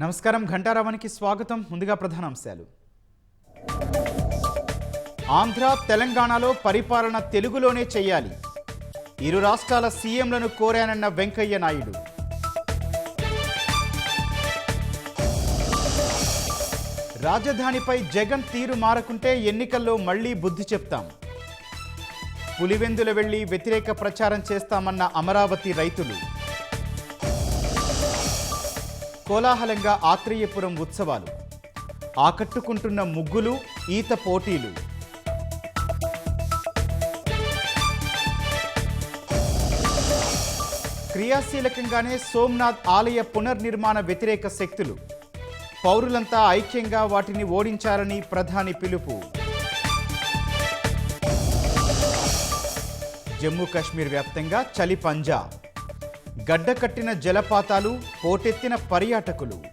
నమస్కారం ఘంటారావానికి స్వాగతం. ముందుగా ప్రధానాంశాలు. ఆంధ్ర తెలంగాణలో పరిపాలన తెలుగులోనే చేయాలి. ఇరు రాష్ట్రాల సీఎంలను కోరానన్న వెంకయ్య నాయుడు. రాజధానిపై జగన్ తీరు మారకుంటే ఎన్నికల్లో మళ్లీ బుద్ధి చెప్తాం. పులివెందుల వెళ్లి వ్యతిరేక ప్రచారం చేస్తామన్న అమరావతి రైతులు. కోలాహలంగా ఆత్రేయపురం ఉత్సవాలు. ఆకట్టుకుంటున్న ముగ్గులు, ఈత పోటీలు. క్రియాశీలకంగానే సోమనాథ్ ఆలయ పునర్నిర్మాణ వ్యతిరేక శక్తులు. పౌరులంతా ఐక్యంగా వాటిని ఓడించాలని ప్రధాని పిలుపు. జమ్మూ కాశ్మీర్ వ్యాప్తంగా చలి పంజా. గడ్డకట్టిన జలపాతాలు, పోటెత్తిన పర్యాటకులు.